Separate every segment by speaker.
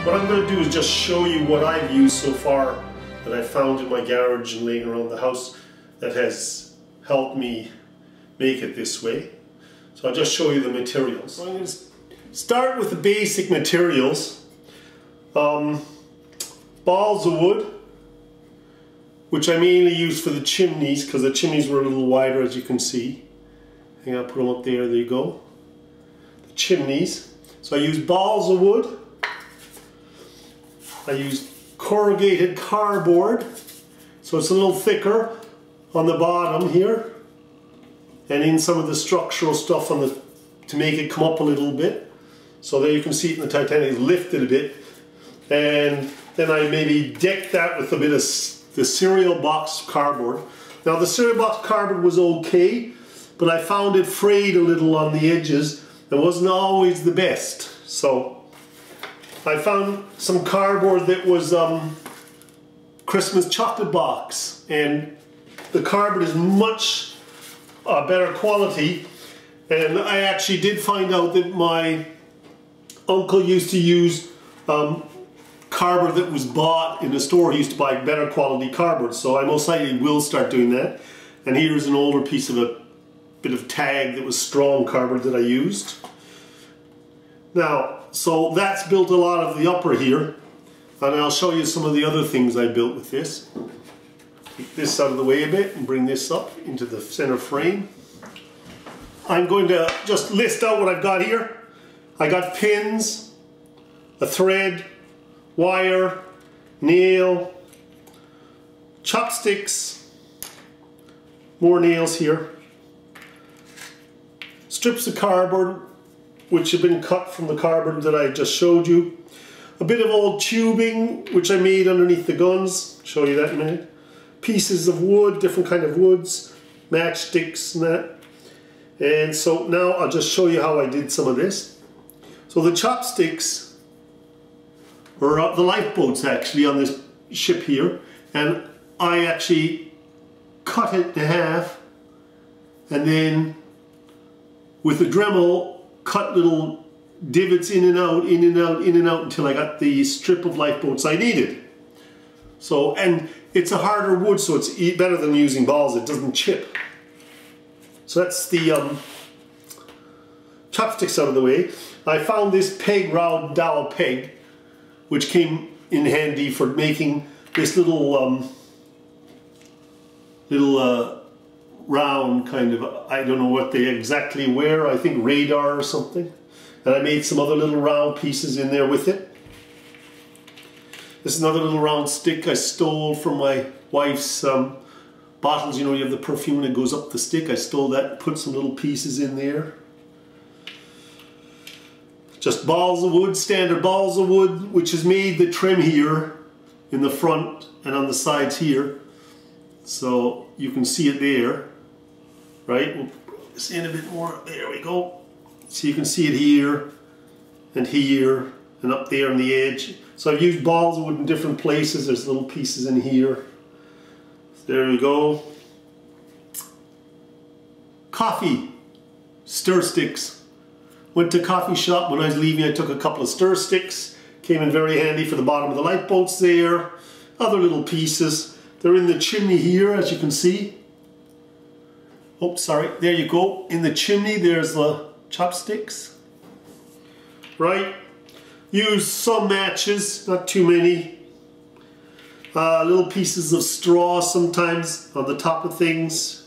Speaker 1: What I'm going to do is just show you what I've used so far that I found in my garage and laying around the house that has helped me make it this way. So I'll just show you the materials. So I'm going to start with the basic materials. Balls of wood, which I mainly use for the chimneys because the chimneys were a little wider, as you can see. I think I'll put them up there, there you go. The chimneys. So I use balls of wood. I use corrugated cardboard, so it's a little thicker on the bottom here, and in some of the structural stuff on the to make it come up a little bit. So there you can see it in the Titanic, lifted a bit, and then I maybe decked that with a bit of the cereal box cardboard. Now the cereal box cardboard was okay, but I found it frayed a little on the edges and wasn't always the best. So I found some cardboard that was Christmas chocolate box, and the cardboard is much better quality, and I actually did find out that my uncle used to use cardboard that was bought in the store. He used to buy better quality cardboard, so I most likely will start doing that. And here's an older piece of a bit of tag that was strong cardboard that I used. Now, so that's built a lot of the upper here, and I'll show you some of the other things I built with this. Take this out of the way a bit and bring this up into the center frame. I'm going to just list out what I've got here. I got pins, a thread, wire, nail, chopsticks, more nails here, strips of cardboard which have been cut from the cardboard that I just showed you. A bit of old tubing, which I made underneath the guns. Show you that in a minute. Pieces of wood, different kind of woods, matchsticks and that. And so now I'll just show you how I did some of this. So the chopsticks are the lifeboats actually on this ship here, and I actually cut it in half and then with a Dremel cut little divots in and out, in and out, in and out until I got the strip of lifeboats I needed. So, and it's a harder wood, so it's better than using balls, it doesn't chip. So that's the chopsticks out of the way. I found this peg, round dowel peg, which came in handy for making this little round kind of, I don't know what they exactly were, I think radar or something. And I made some other little round pieces in there with it. This is another little round stick I stole from my wife's bottles. You know, you have the perfume that goes up the stick. I stole that and put some little pieces in there. Just balls of wood, standard balls of wood, which has made the trim here in the front and on the sides here. So you can see it there. Right, we'll put this in a bit more. There we go. So you can see it here and up there on the edge. So I've used balls of wood in different places. There's little pieces in here. There we go. Coffee stir sticks. Went to a coffee shop. When I was leaving, I took a couple of stir sticks. Came in very handy for the bottom of the lifeboats there. Other little pieces. They're in the chimney here, as you can see. Oh, sorry, there you go. In the chimney, there's the chopsticks. Right? Use some matches, not too many. Little pieces of straw sometimes on the top of things.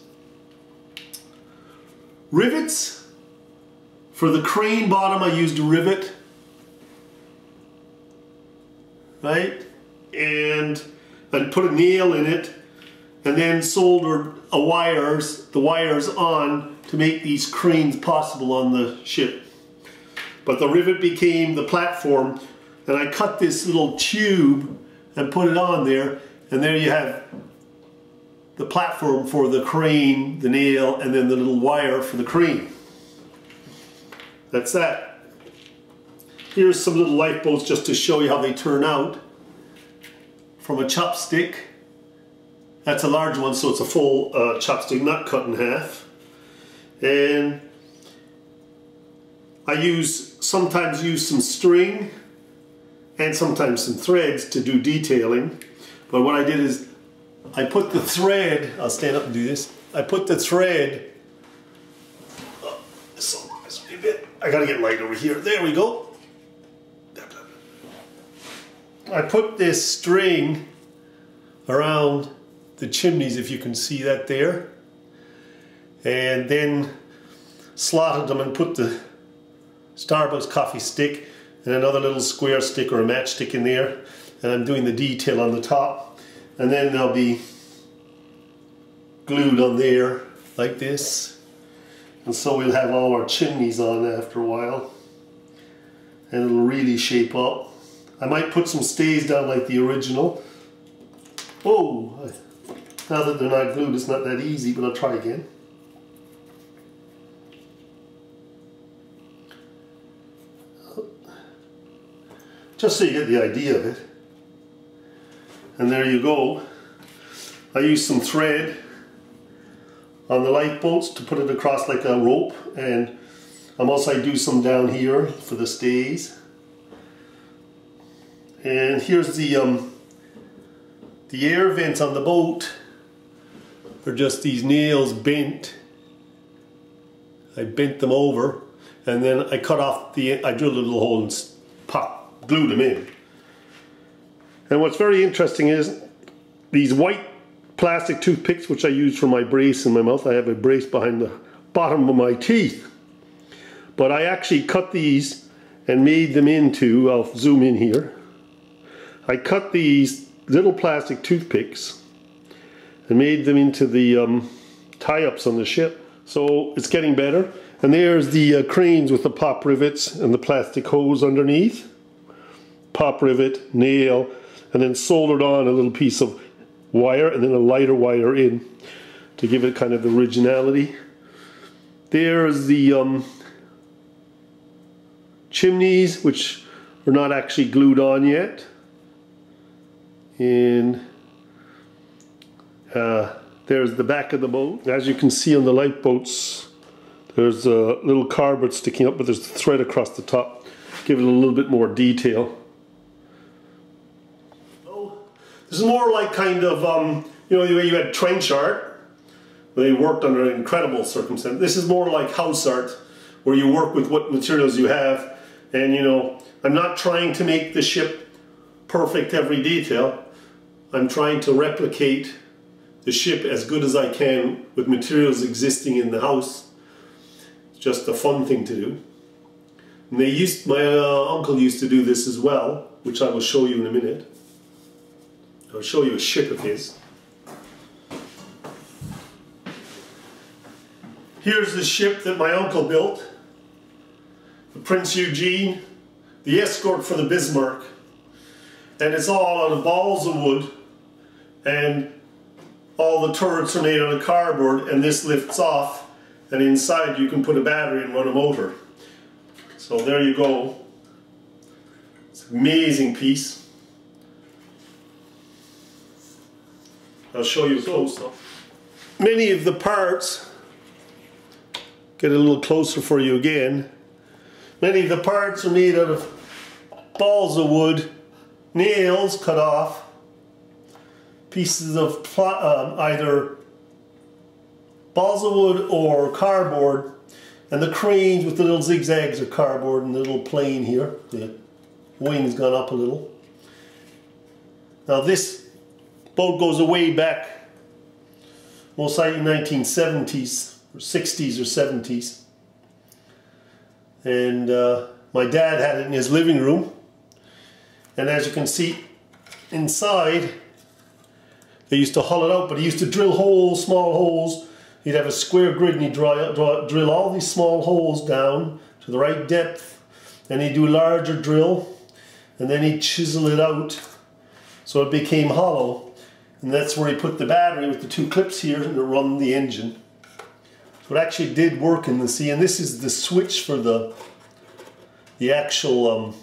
Speaker 1: Rivets. For the crane bottom, I used a rivet. Right? And I'd put a nail in it and then soldered the wires on to make these cranes possible on the ship. But the rivet became the platform, and I cut this little tube and put it on there, and there you have the platform for the crane, the nail, and then the little wire for the crane. That's that. Here's some little lifeboats just to show you how they turn out from a chopstick. That's a large one, so it's a full chopstick, not cut in half. And I sometimes use some string and sometimes some threads to do detailing. But what I did is I put the thread, I'll stand up and do this, I put the thread, I gotta get light over here, there we go. I put this string around the chimneys, if you can see that there, and then slotted them and put the Starbucks coffee stick and another little square stick or a matchstick in there, and I'm doing the detail on the top, and then they'll be glued on there like this, and so we'll have all our chimneys on after a while, and it'll really shape up. I might put some stays down like the original. Oh, now that they're not glued, it's not that easy, but I'll try again. Just so you get the idea of it. And there you go. I used some thread on the lifeboats to put it across like a rope, and I do some down here for the stays. And here's the air vents on the boat are just these nails bent. I bent them over, and then I cut off I drilled a little hole and glued them in. And what's very interesting is these white plastic toothpicks, which I use for my brace in my mouth. I have a brace behind the bottom of my teeth. But I actually cut these and made them into, I'll zoom in here. I cut these little plastic toothpicks and made them into the tie-ups on the ship. So it's getting better. And there's the cranes with the pop rivets and the plastic hose underneath. Pop rivet, nail, and then soldered on a little piece of wire and then a lighter wire in to give it kind of originality. There's the chimneys, which are not actually glued on yet. And there's the back of the boat. As you can see on the lifeboats, there's a little cardboard sticking up, but there's the thread across the top. Give it a little bit more detail. This is more like kind of, you know, the way you had trench art, where they worked under incredible circumstances. This is more like house art, where you work with what materials you have. And, you know, I'm not trying to make the ship perfect every detail. I'm trying to replicate the ship as good as I can with materials existing in the house. It's just a fun thing to do. And my uncle used to do this as well, which I will show you in a minute. I'll show you a ship of his. Here's the ship that my uncle built, the Prince Eugene, the escort for the Bismarck. And it's all out of balls of wood, and all the turrets are made out of cardboard, and this lifts off, and inside you can put a battery and run a motor. So there you go. It's an amazing piece. I'll show you close up. Many of the parts, get a little closer for you again, many of the parts are made out of balls of wood, nails cut off, pieces of either balls of wood or cardboard, and the cranes with the little zigzags of cardboard and the little plane here. The wings gone up a little. Now this boat goes way back, most likely 1970s or 60s or 70s. And my dad had it in his living room. And as you can see inside, they used to hull it out, but he used to drill holes, small holes. He'd have a square grid and he'd drill all these small holes down to the right depth. Then he'd do a larger drill, and then he'd chisel it out so it became hollow. And that's where he put the battery with the two clips here to run the engine. So it actually did work in the sea, and this is the switch for the actual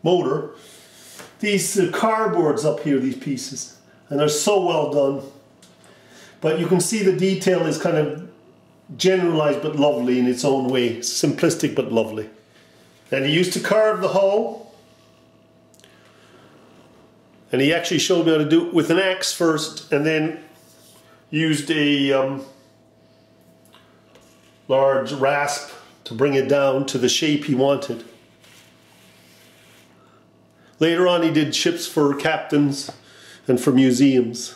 Speaker 1: motor. These cardboards up here, these pieces, and they're so well done. But you can see the detail is kind of generalized but lovely in its own way. Simplistic but lovely. And he used to carve the hull And he actually showed me how to do it with an axe first, and then used a large rasp to bring it down to the shape he wanted. Later on he did ships for captains and for museums.